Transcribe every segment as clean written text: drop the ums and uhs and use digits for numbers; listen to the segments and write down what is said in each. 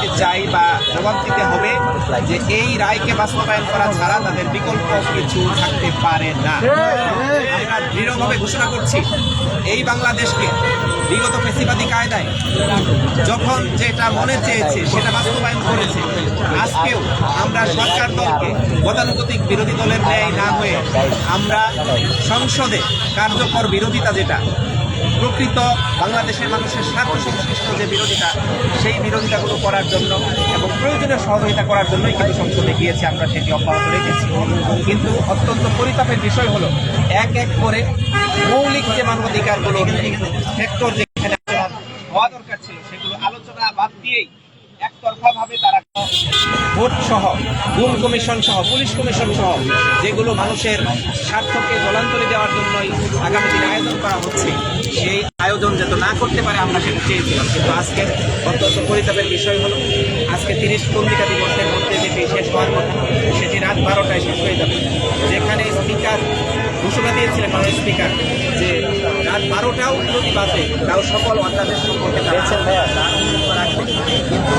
দিতে চাই বা জবাব দিতে হবে যে এই রায়কে বাস্তবায়ন করা ছাড়া তাদের বিকল্প কিছু থাকতে পারে না। আমরা দৃঢ়ভাবে ঘোষণা করছি, এই বাংলাদেশকে বিগত ফ্যাসিবাদী কায়দায় যখন যেটা মনে চেয়েছে সেটা বাস্তবায়ন করেছে, আজকেও আমরা সরকার দলকে গতানুগতিক বিরোধী দলের ন্যায় না হয়ে আমরা সংসদে কার্যকর বিরোধিতা, যেটা প্রকৃত বাংলাদেশের মানুষের স্বার্থ সংশ্লিষ্ট যে বিরোধিতা, সেই বিরোধিতাগুলো করার জন্য এবং প্রয়োজনীয় সহযোগিতা করার জন্যই কিন্তু সংসদে গিয়েছি, আমরা সেটি অব্যাহত রেখেছি। কিন্তু অত্যন্ত পরিতাপের বিষয় হলো, এক এক করে মৌলিক যে মানবাধিকারগুলো ফ্যাক্টর যেখানে হওয়া দরকার ছিল সেগুলো আলোচনা বাদ দিয়েই একতরফাভাবে তারা ভোট সহ, গুম কমিশন সহ, পুলিশ কমিশন সহ যেগুলো মানুষের স্বার্থকে জলাঞ্জলি দেওয়ার জন্যই আগামী দিনে আয়োজন করা হচ্ছে, সেই আয়োজন যাতে না করতে পারে আমরা সেটা চেয়েছিলাম। কিন্তু আজকে অত্যন্ত পরিতাপের বিষয় হলো, আজকে 30 পঞ্জিকা দিবসের মধ্যে যেটি শেষ হওয়ার কথা সেটি রাত 12টায় শেষ হয়ে যাবে। যেখানে স্পিকার ঘোষণা দিয়েছিলেন মাননীয় স্পিকার যে রাত 12টাও যদি বাজে তাও সকল অধ্যাদেশ সম্পর্কে রাখবে, কিন্তু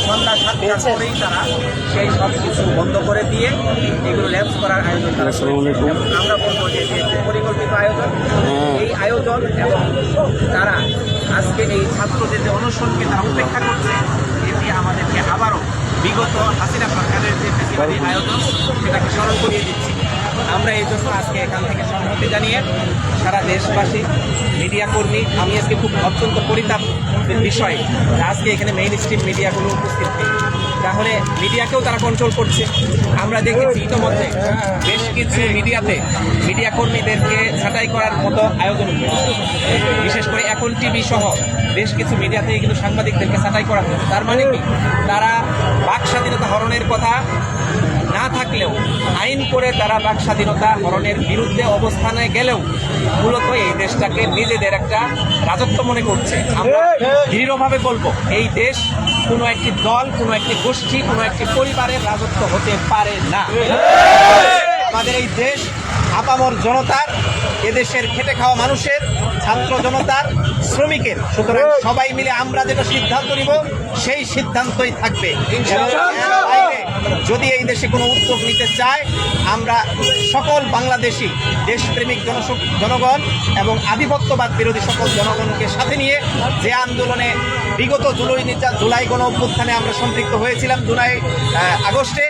সন্ধ্যা 7টার পরেই তারা সেই সব কিছু বন্ধ করে দিয়ে এগুলো ল্যাপস করার আয়োজন তারা করে। আমরা বলবো যে পরিকল্পিত আয়োজন, এই আয়োজন এবং তারা আজকে এই ছাত্রদের যে অনশনকে তারা উপেক্ষা করছে, এটি আমাদেরকে আবারও বিগত হাসিনা সরকারের যে ফ্যাসিবাদী আয়োজন সেটাকে স্মরণ করিয়ে দিচ্ছি। আমরা এই জন্য আজকে এখান থেকে সম্মতি জানিয়ে সারা দেশবাসী, মিডিয়া কর্মী, আমি আজকে খুব অত্যন্ত পরিতাপের বিষয় আজকে এখানে মেইন স্ট্রিম মিডিয়াগুলো উপস্থিত নেই, তাহলে মিডিয়াকেও তারা কন্ট্রোল করছে। আমরা দেখেছি ইতিমধ্যে বেশ কিছু মিডিয়াতে মিডিয়া কর্মীদেরকে ছাঁটাই করার মতো আয়োজন হয়েছে, বিশেষ করে এখন টিভি সহ বেশ কিছু মিডিয়াতে কিন্তু সাংবাদিকদেরকে ছাঁটাই করা হয়েছে। তার মানে কি, তারা বাক স্বাধীনতা হরণের কথা না থাকলেও আইন করে তারা বাক স্বাধীনতা হরণের বিরুদ্ধে অবস্থানে গেলেও মূলত এই দেশটাকে নিজেদের একটা রাজত্ব মনে করছে। আমরা দৃঢ়ভাবে বলবো, এই দেশ কোনো একটি দল, কোনো একটি গোষ্ঠী, কোনো একটি পরিবারের রাজত্ব হতে পারে না। আমাদের এই দেশ আপামর জনতার, এদেশের খেটে খাওয়া মানুষের, ছাত্র জনতার, শ্রমিকের। সুতরাং সবাই মিলে আমরা যেটা সিদ্ধান্ত নিব সেই সিদ্ধান্তই থাকবে। যদি এই দেশে কোনো উদ্যোগ নিতে চায়, আমরা সকল বাংলাদেশি দেশপ্রেমিক জনগণ এবং আধিপত্যবাদ বিরোধী সকল জনগণকে সাথে নিয়ে যে আন্দোলনে বিগত জুলাই গণ অভ্যুত্থানে আমরা সম্পৃক্ত হয়েছিলাম, জুলাই আগস্টে,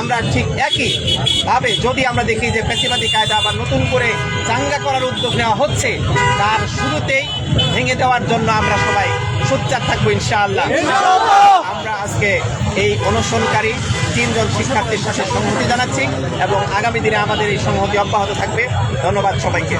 আমরা ঠিক একইভাবে যদি আমরা দেখি যে ফ্যাসিবাদী কায়দা আবার নতুন করে চাঙ্গা করার উদ্যোগ নেওয়া হচ্ছে, তার শুরুতেই ভেঙে দেওয়ার জন্য আমরা সবাই সোচ্চার থাকবো ইনশাআল্লাহ। আমরা আজকে এই অনশনকারী 3 জন শিক্ষার্থীর সাথে সংহতি জানাচ্ছি এবং আগামী দিনে আমাদের এই সংহতি অব্যাহত থাকবে। ধন্যবাদ সবাইকে।